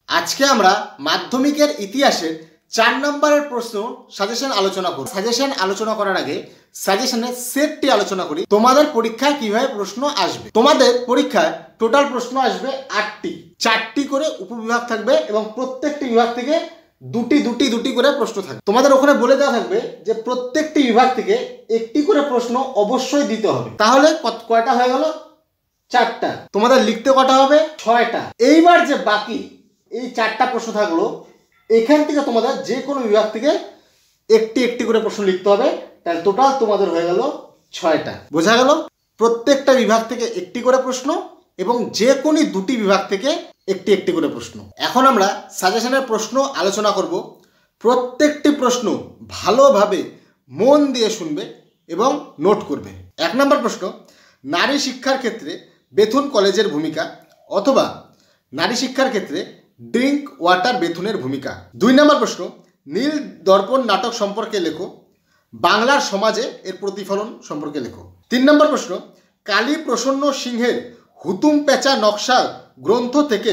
আজকে আমরা মাধ্যমিকের ইতিহাসের 4 নম্বরের প্রশ্ন সাজেশন আলোচনা করব। সাজেশন আলোচনা করার আগে সাজেশনের সেটটি আলোচনা করি। তোমাদের পরীক্ষায় কিভাবে প্রশ্ন আসবে। তোমাদের পরীক্ষায় টোটাল প্রশ্ন আসবে 8টি, 4টি করে উপবিভাগ থাকবে এবং প্রত্যেকটি বিভাগ থেকে দুটি করে প্রশ্ন থাকবে। তোমাদের ওখানে বলে দেওয়া থাকবে যে প্রত্যেকটি বিভাগ থেকে একটি করে প্রশ্ন অবশ্যই দিতে হবে। তাহলে কয়টা হয়ে গেল? 4টা। তোমাদের লিখতে কটা হবে? 6টা। এইবার যে বাকি এই 4টা প্রশ্ন থাকলো, এখান থেকে তোমাদের যে কোনো বিভাগ থেকে একটি করে প্রশ্ন লিখতে হবে। তাহলে টোটাল তোমাদের হয়ে গেল 6টা। বোঝা গেল? প্রত্যেকটা বিভাগ থেকে একটি করে প্রশ্ন এবং যে কোনো দুটি বিভাগ থেকে একটি করে প্রশ্ন। এখন আমরা সাজেশনের প্রশ্ন আলোচনা করব। প্রত্যেকটি প্রশ্ন ভালোভাবে মন দিয়ে শুনবে এবং নোট করবে। 1 নম্বর প্রশ্ন, নারী শিক্ষার ক্ষেত্রে বেথুন কলেজের ভূমিকা অথবা নারী শিক্ষার ক্ষেত্রে ড্রিঙ্ক ওয়াটার বেথুনের ভূমিকা। 2 নম্বর প্রশ্ন, নীল দর্পণ নাটক সম্পর্কে লেখো, বাংলার সমাজে এর প্রতিফলন সম্পর্কে লেখো। 3 নম্বর প্রশ্ন, কালী প্রসন্ন সিংহের হুতুম পেঁচা নকশা গ্রন্থ থেকে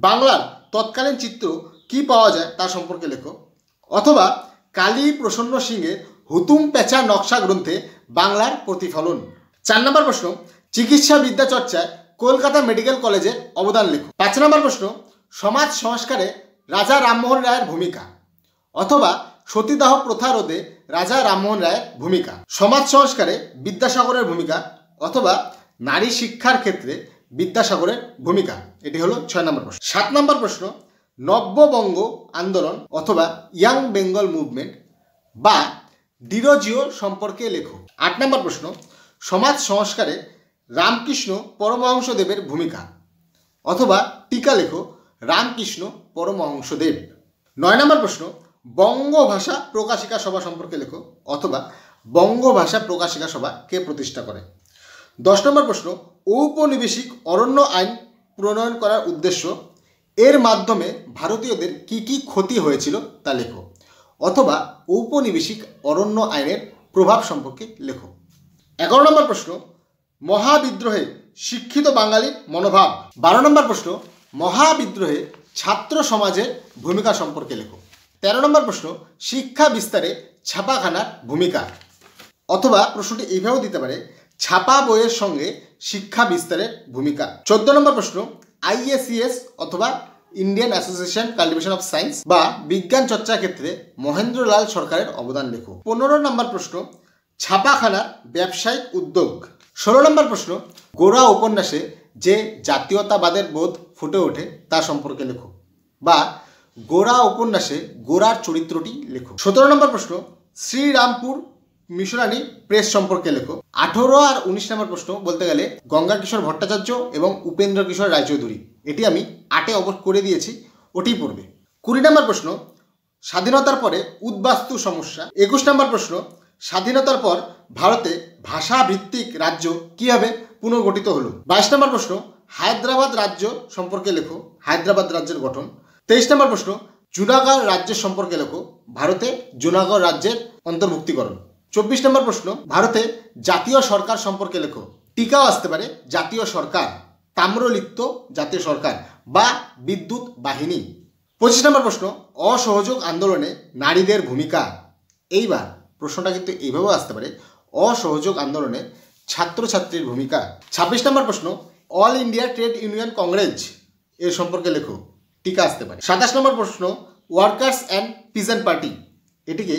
বাংলার তৎকালীন চিত্র কি পাওয়া যায় তা সম্পর্কে লেখো, অথবা কালী প্রসন্ন সিংহের হুতুম পেঁচা নকশা গ্রন্থে বাংলার প্রতিফলন। 4 নম্বর প্রশ্ন, চিকিৎসা বিদ্যা চর্চায় কলকাতা মেডিকেল কলেজের অবদান লেখো। 5 নম্বর প্রশ্ন, সমাজ সংস্কারে রাজা রামমোহন রায়ের ভূমিকা অথবা সতীদাহ প্রথা রোধে রাজা রামমোহন রায়ের ভূমিকা। সমাজ সংস্কারে বিদ্যাসাগরের ভূমিকা অথবা নারী শিক্ষার ক্ষেত্রে বিদ্যাসাগরের ভূমিকা। এটি হলো 6 নম্বর প্রশ্ন। 7 নম্বর প্রশ্ন, নব্যবঙ্গ আন্দোলন অথবা ইয়াং বেঙ্গল মুভমেন্ট বা ডিরোজিও সম্পর্কে লেখো। 8 নম্বর প্রশ্ন, সমাজ সংস্কারে রামকৃষ্ণ পরমহংসদেবের ভূমিকা অথবা টিকা লেখো রামকৃষ্ণ পরমহংসদেব। 9 নম্বর প্রশ্ন, বঙ্গভাষা প্রকাশিকা সভা সম্পর্কে লেখো অথবা বঙ্গভাষা প্রকাশিকা সভা কে প্রতিষ্ঠা করে। 10 নম্বর প্রশ্ন, ঔপনিবেশিক অরণ্য আইন প্রণয়ন করার উদ্দেশ্য, এর মাধ্যমে ভারতীয়দের কি কি ক্ষতি হয়েছিল তা লেখো অথবা ঔপনিবেশিক অরণ্য আইনের প্রভাব সম্পর্কে লেখো। 11 নম্বর প্রশ্ন, মহাবিদ্রোহে শিক্ষিত বাঙালির মনোভাব। 12 নম্বর প্রশ্ন, মহাবিদ্রোহে ছাত্র সমাজের ভূমিকা সম্পর্কে লেখো। 13 নম্বর প্রশ্ন, শিক্ষা বিস্তারে ছাপাখানার ভূমিকা অথবা প্রশ্নটি এইভাবেও দিতে পারে, ছাপা বইয়ের সঙ্গে শিক্ষা বিস্তারের ভূমিকা। 14 নম্বর প্রশ্ন, IACS অথবা Indian association cultivation of science বা বিজ্ঞান চর্চার ক্ষেত্রে মহেন্দ্রলাল সরকারের অবদান লেখো। 15 নম্বর প্রশ্ন, ছাপাখানার ব্যবসায়িক উদ্যোগ। 16 নম্বর প্রশ্ন, গোরা উপন্যাসে যে জাতীয়তাবাদের বোধ ফুটে ওঠে তা সম্পর্কে লেখো বা গোরা উপন্যাসে গোরার চরিত্রটি লেখো। 17 নম্বর প্রশ্ন, শ্রীরামপুর মিশনারি প্রেস সম্পর্কে লেখো। 18 আর 19 নম্বর প্রশ্ন বলতে গেলে গঙ্গা কিশোর ভট্টাচার্য এবং উপেন্দ্র কিশোর রায়চৌধুরী, এটি আমি 8-এ করে দিয়েছি, ওটি পড়বে। 20 নম্বর প্রশ্ন, স্বাধীনতার পরে উদ্বাস্তু সমস্যা। 21 নম্বর প্রশ্ন, স্বাধীনতার পর ভারতে ভাষা ভিত্তিক রাজ্য কীভাবে পুনর্গঠিত হলো। 22 নম্বর প্রশ্ন, হায়দ্রাবাদ রাজ্য সম্পর্কে লেখো, হায়দ্রাবাদ রাজ্যের গঠন। 23 নম্বর প্রশ্ন, জুনাগড় রাজ্যের সম্পর্কে লেখো, ভারতে জুনাগড় রাজ্যের অন্তর্ভুক্তিকরণ। 24 নম্বর প্রশ্ন, ভারতে জাতীয় সরকার সম্পর্কে লেখো, টিকাও আসতে পারে জাতীয় সরকার, তাম্রলিপ্ত জাতীয় সরকার বা বিদ্যুৎ বাহিনী। 25 নম্বর প্রশ্ন, অসহযোগ আন্দোলনে নারীদের ভূমিকা। এইবার প্রশ্নটা কিন্তু এইভাবেও আসতে পারে, অসহযোগ আন্দোলনে ছাত্রছাত্রীর ভূমিকা। 26 নম্বর প্রশ্ন, all India trade union Congress এর সম্পর্কে লেখো, টিকা আসতে পারে। 27 নম্বর প্রশ্ন, ওয়ার্কার্স অ্যান্ড পিজেন্ট পার্টি, এটিকে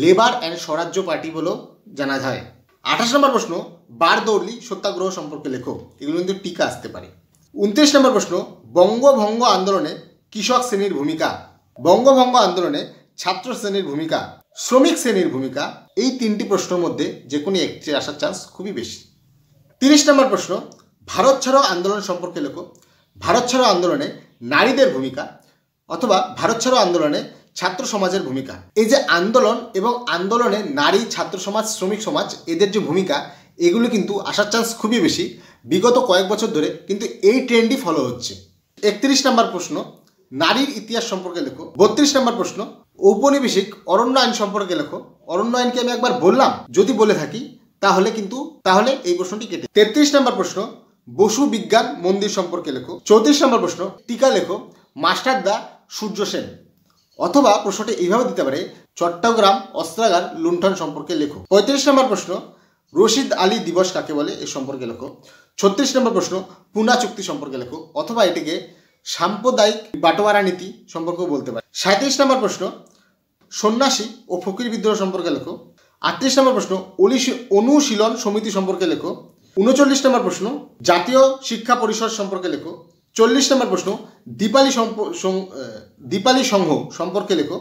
লেবার অ্যান্ড স্বরাজ্য পার্টি বলেও জানা যায়। 28 নম্বর প্রশ্ন, বারদৌলি সত্যাগ্রহ সম্পর্কে লেখো, এগুলো কিন্তু টিকা আসতে পারে। 29 নম্বর প্রশ্ন, বঙ্গভঙ্গ আন্দোলনে কৃষক শ্রেণীর ভূমিকা, বঙ্গভঙ্গ আন্দোলনে ছাত্র শ্রেণীর ভূমিকা, শ্রমিক শ্রেণীর ভূমিকা। এই 3টি প্রশ্নের মধ্যে যে কোনো একটি আসার চান্স খুবই বেশি। 30 নম্বর প্রশ্ন, ভারত ছাড়ো আন্দোলন সম্পর্কে লেখো, ভারত ছাড়ো আন্দোলনে নারীদের ভূমিকা অথবা ভারত ছাড়ো আন্দোলনে ছাত্র সমাজের ভূমিকা। এই যে আন্দোলন এবং আন্দোলনে নারী, ছাত্র সমাজ, শ্রমিক সমাজ, এদের যে ভূমিকা, এগুলো কিন্তু আসার চান্স খুবই বেশি। বিগত কয়েক বছর ধরে কিন্তু এই ট্রেন্ডই ফলো হচ্ছে। 31 নম্বর প্রশ্ন, নারীর ইতিহাস সম্পর্কে লেখো। 32 নম্বর প্রশ্ন, ঔপনিবেশিক অরণ্য আইন সম্পর্কে লেখো। অরণ্য আইনকে আমি একবার বললাম, যদি বলে থাকি তাহলে এই প্রশ্নটি কেটে। 33 নম্বর প্রশ্ন, বসু বিজ্ঞান মন্দির সম্পর্কে লেখো। 34 নম্বর প্রশ্ন, টিকা লেখো মাস্টারদা সূর্য সেন। অথবা প্রশ্নটি এইভাবে দিতে পারে, চট্টগ্রাম অস্ত্রাগার লুণ্ঠন সম্পর্কে লেখো। 35 নম্বর প্রশ্ন, রশিদ আলী দিবস কাকে বলে এ সম্পর্কে লেখো। 36 নম্বর প্রশ্ন, পুনা চুক্তি সম্পর্কে লেখো, অথবা এটিকে সাম্প্রদায়িক বাটোয়ারা নীতি সম্পর্কেও বলতে পারে। 37 নম্বর প্রশ্ন, সন্ন্যাসী ও ফকির বিদ্রোহ সম্পর্কে লেখো। 38 নম্বর প্রশ্ন, অনুশীলন সমিতি সম্পর্কে লেখো। 39 নম্বর প্রশ্ন, জাতীয় শিক্ষা পরিষদ সম্পর্কে লেখো। 40 নম্বর প্রশ্ন, দীপালি সংঘ সম্পর্কে লেখো।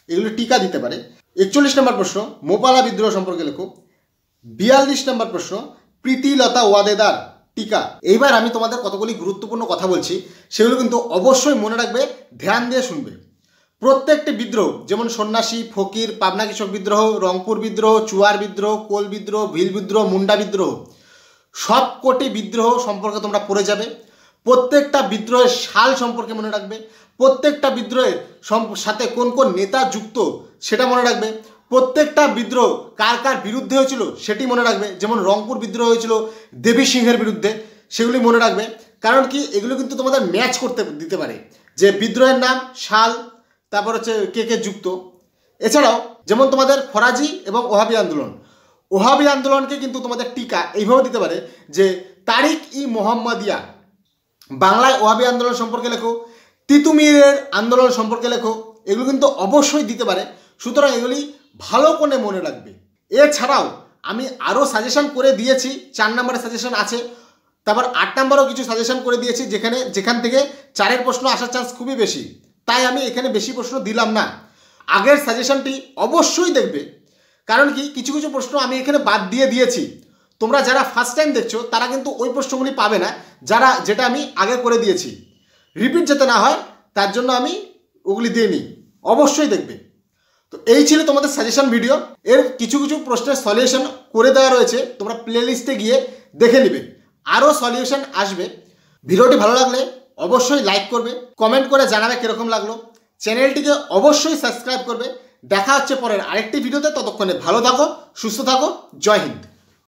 এগুলো টিকা দিতে পারে। 41 নম্বর প্রশ্ন, মোপালা বিদ্রোহ সম্পর্কে লেখো। 42 নম্বর প্রশ্ন, প্রীতিলতা ওয়াদেদার টিকা। এইবার আমি তোমাদের কতগুলি গুরুত্বপূর্ণ কথা বলছি, সেগুলো কিন্তু অবশ্যই মনে রাখবে, ধ্যান দিয়ে শুনবে। প্রত্যেকটি বিদ্রোহ, যেমন সন্ন্যাসী, ফকির, পাবনা কৃষক বিদ্রোহ, রংপুর বিদ্রোহ, চুয়ার বিদ্রোহ, কোল বিদ্রোহ, ভিল বিদ্রোহ, মুন্ডা বিদ্রোহ, সবকটি বিদ্রোহ সম্পর্কে তোমরা পড়ে যাবে। প্রত্যেকটা বিদ্রোহের সাল সম্পর্কে মনে রাখবে। প্রত্যেকটা বিদ্রোহের সাথে কোন কোন নেতা যুক্ত সেটা মনে রাখবে। প্রত্যেকটা বিদ্রোহ কার কার বিরুদ্ধে হয়েছিল সেটি মনে রাখবে। যেমন রংপুর বিদ্রোহ হয়েছিল দেবী সিংহের বিরুদ্ধে, সেগুলি মনে রাখবে। কারণ কি, এগুলো কিন্তু তোমাদের ম্যাচ করতে দিতে পারে, যে বিদ্রোহের নাম, সাল, তারপর হচ্ছে কে কে যুক্ত। এছাড়াও যেমন তোমাদের ফরাজি এবং ওহাবি আন্দোলন, ওহাবি আন্দোলনকে কিন্তু তোমাদের টিকা এইভাবে দিতে পারে যে তারিক ই মোহাম্মদিয়া, বাংলায় ওহাবি আন্দোলন সম্পর্কে লেখো। তিতুমিরের আন্দোলন সম্পর্কে লেখো। এগুলো কিন্তু অবশ্যই দিতে পারে, সুতরাং এগুলি ভালো করে মনে রাখবে। এছাড়াও আমি আরও সাজেশন করে দিয়েছি, 4 নম্বরের সাজেশন আছে, তারপর 8 নম্বরেও কিছু সাজেশন করে দিয়েছি, যেখান থেকে 4-এর প্রশ্ন আসার চান্স খুবই বেশি, তাই আমি এখানে বেশি প্রশ্ন দিলাম না। আগের সাজেশনটি অবশ্যই দেখবে, কারণ কি, কিছু কিছু প্রশ্ন আমি এখানে বাদ দিয়ে দিয়েছি। তোমরা যারা ফার্স্ট টাইম দেখছো তারা কিন্তু ওই প্রশ্নগুলি পাবে না, যেটা আমি আগে করে দিয়েছি। রিপিট যাতে না হয় তার জন্য আমি ওগুলি দিইনি, অবশ্যই দেখবে। তো এই ছিল তোমাদের সাজেশন ভিডিও। এর কিছু কিছু প্রশ্নের সলিউশন করে দেওয়া রয়েছে, তোমরা প্লে লিস্টে গিয়ে দেখে নেবে, আরও সলিউশন আসবে। ভিডিওটি ভালো লাগলে অবশ্যই লাইক করবে, কমেন্ট করে জানাবে কীরকম লাগলো। চ্যানেলটিকে অবশ্যই সাবস্ক্রাইব করবে। দেখা হচ্ছে পরের আরেকটি ভিডিওতে। ততক্ষণে ভালো থাকো, সুস্থ থাকো। জয় হিন্দ।